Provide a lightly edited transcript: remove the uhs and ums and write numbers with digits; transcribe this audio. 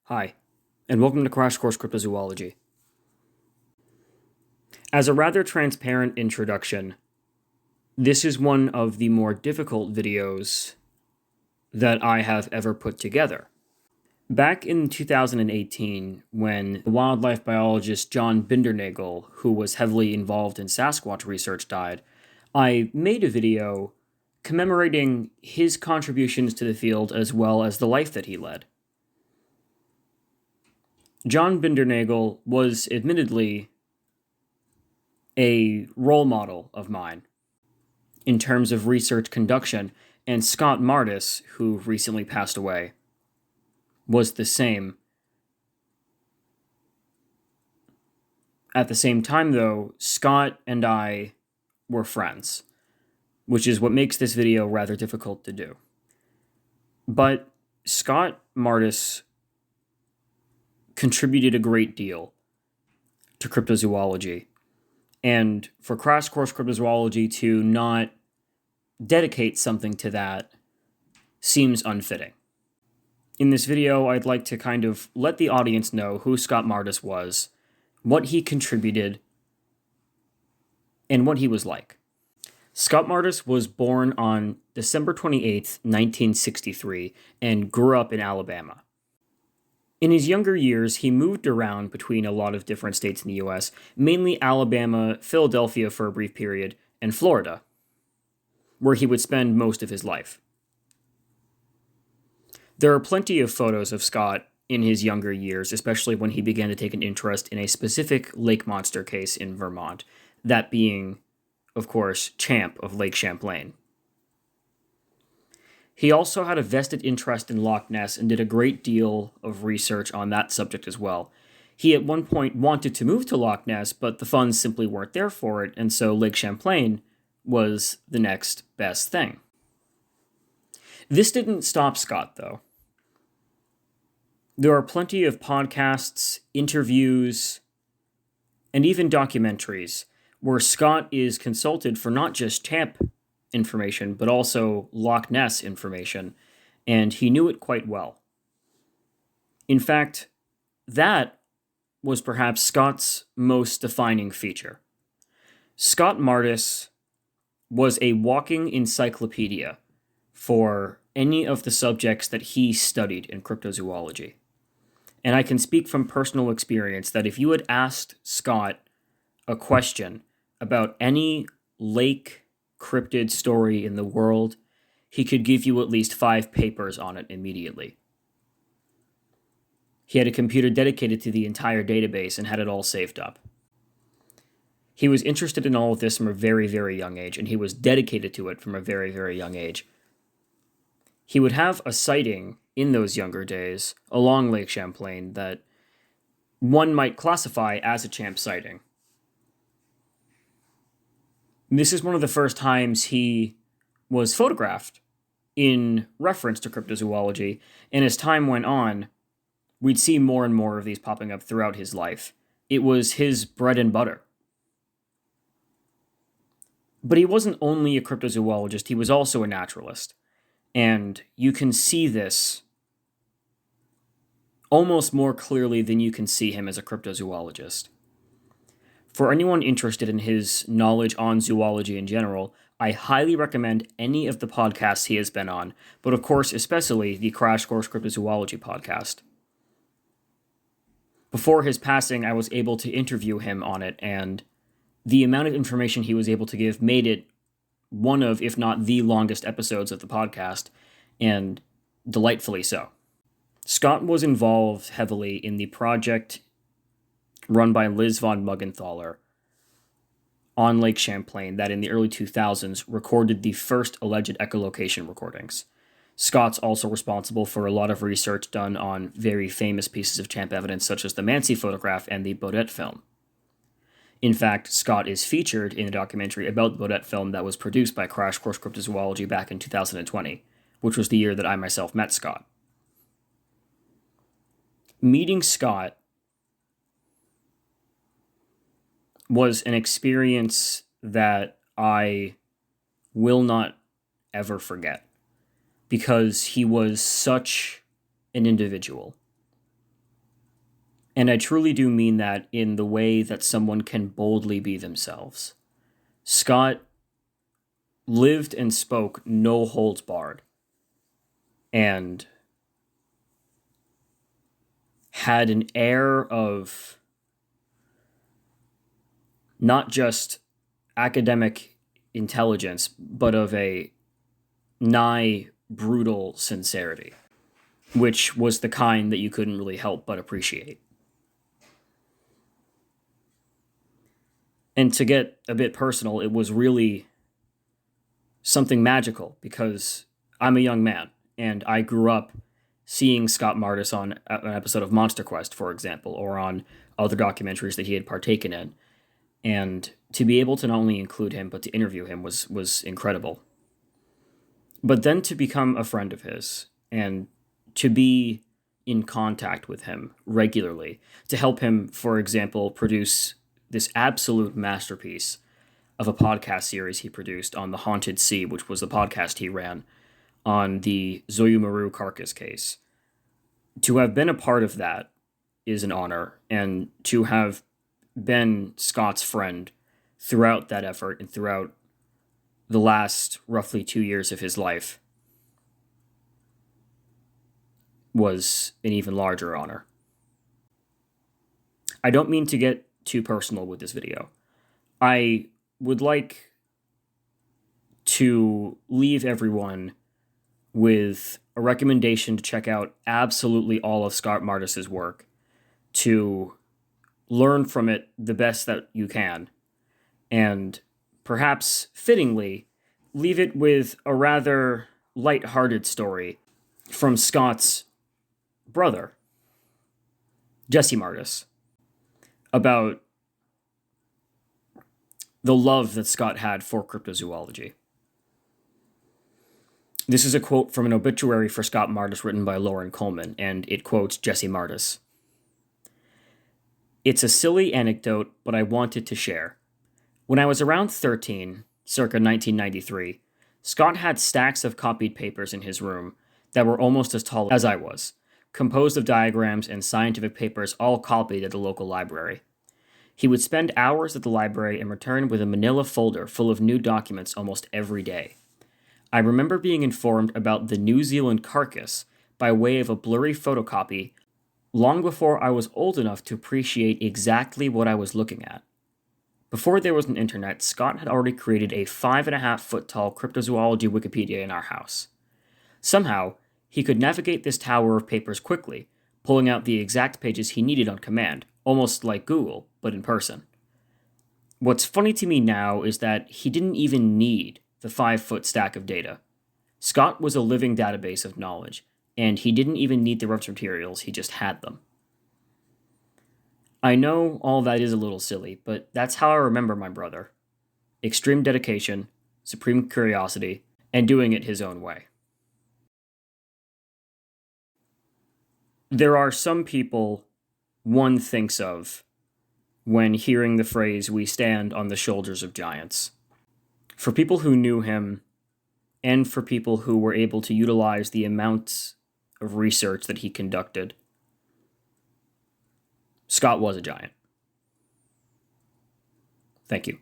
Hi, and welcome to Crash Course Cryptozoology. As a rather transparent introduction, this is one of the more difficult videos that I have ever put together. Back in 2018, when the wildlife biologist John Bindernagel, who was heavily involved in Sasquatch research, died, I made a video commemorating his contributions to the field as well as the life that he led. John Bindernagel was admittedly a role model of mine in terms of research conduction, and Scott Mardis, who recently passed away, was the same. At the same time, though, Scott and I were friends, which is what makes this video rather difficult to do. But Scott Mardis contributed a great deal to cryptozoology, and for Crash Course Cryptozoology to not dedicate something to that seems unfitting. In this video, I'd like to kind of let the audience know who Scott Mardis was, what he contributed, and what he was like. Scott Mardis was born on December 28th, 1963, and grew up in Alabama. In his younger years, he moved around between a lot of different states in the US, mainly Alabama, Philadelphia for a brief period, and Florida, where he would spend most of his life. There are plenty of photos of Scott in his younger years, especially when he began to take an interest in a specific lake monster case in Vermont, that being, of course, Champ of Lake Champlain. He also had a vested interest in Loch Ness and did a great deal of research on that subject as well. He at one point wanted to move to Loch Ness, but the funds simply weren't there for it, and so Lake Champlain was the next best thing. This didn't stop Scott, though. There are plenty of podcasts, interviews, and even documentaries where Scott is consulted for not just Champ information, but also Loch Ness information, and he knew it quite well. In fact, that was perhaps Scott's most defining feature. Scott Mardis was a walking encyclopedia for any of the subjects that he studied in cryptozoology. And I can speak from personal experience that if you had asked Scott a question about any lake cryptid story in the world, he could give you at least 5 papers on it immediately. He had a computer dedicated to the entire database and had it all saved up. He was interested in all of this from a very, very young age, and he was dedicated to it from a very, very young age. He would have a sighting in those younger days along Lake Champlain that one might classify as a Champ sighting. This is one of the first times he was photographed in reference to cryptozoology, and as time went on, we'd see more and more of these popping up throughout his life. It was his bread and butter. But he wasn't only a cryptozoologist, he was also a naturalist. And you can see this almost more clearly than you can see him as a cryptozoologist. For anyone interested in his knowledge on zoology in general, I highly recommend any of the podcasts he has been on, but of course especially the Crash Course Cryptozoology podcast. Before his passing, I was able to interview him on it, and the amount of information he was able to give made it one of, if not the longest episodes of the podcast, and delightfully so. Scott was involved heavily in the project run by Liz von Muggenthaler on Lake Champlain that in the early 2000s recorded the first alleged echolocation recordings. Scott's also responsible for a lot of research done on very famous pieces of Champ evidence such as the Mansi photograph and the Baudet film. In fact, Scott is featured in a documentary about the Baudet film that was produced by Crash Course Cryptozoology back in 2020, which was the year that I myself met Scott. Meeting Scott was an experience that I will not ever forget, because he was such an individual. And I truly do mean that in the way that someone can boldly be themselves. Scott lived and spoke no holds barred, and had an air of not just academic intelligence, but of a nigh brutal sincerity, which was the kind that you couldn't really help but appreciate. And to get a bit personal, it was really something magical because I'm a young man and I grew up seeing Scott Mardis on an episode of Monster Quest, for example, or on other documentaries that he had partaken in. And to be able to not only include him, but to interview him was incredible. But then to become a friend of his and to be in contact with him regularly, to help him, for example, produce this absolute masterpiece of a podcast series he produced on the Haunted Sea, which was the podcast he ran on the Zoyumaru carcass case. To have been a part of that is an honor, and to have been Scott's friend throughout that effort and throughout the last roughly 2 years of his life was an even larger honor. I don't mean to get too personal with this video. I would like to leave everyone with a recommendation to check out absolutely all of Scott Mardis's work, to learn from it the best that you can, and perhaps fittingly leave it with a rather light-hearted story from Scott's brother, Jesse Mardis, about the love that Scott had for cryptozoology. This is a quote from an obituary for Scott Mardis written by Lauren Coleman, and it quotes Jesse Mardis. "It's a silly anecdote, but I wanted to share. When I was around 13, circa 1993, Scott had stacks of copied papers in his room that were almost as tall as I was, composed of diagrams and scientific papers all copied at the local library. He would spend hours at the library and return with a manila folder full of new documents almost every day. I remember being informed about the New Zealand carcass by way of a blurry photocopy long before I was old enough to appreciate exactly what I was looking at. Before there was an internet, Scott had already created a 5.5-foot tall cryptozoology Wikipedia in our house. Somehow, he could navigate this tower of papers quickly, pulling out the exact pages he needed on command, almost like Google, but in person. What's funny to me now is that he didn't even need the 5-foot stack of data. Scott was a living database of knowledge, and he didn't even need the reference materials, he just had them. I know all that is a little silly, but that's how I remember my brother. Extreme dedication, supreme curiosity, and doing it his own way. There are some people one thinks of when hearing the phrase, "we stand on the shoulders of giants." For people who knew him, and for people who were able to utilize the amounts of research that he conducted, Scott was a giant. Thank you.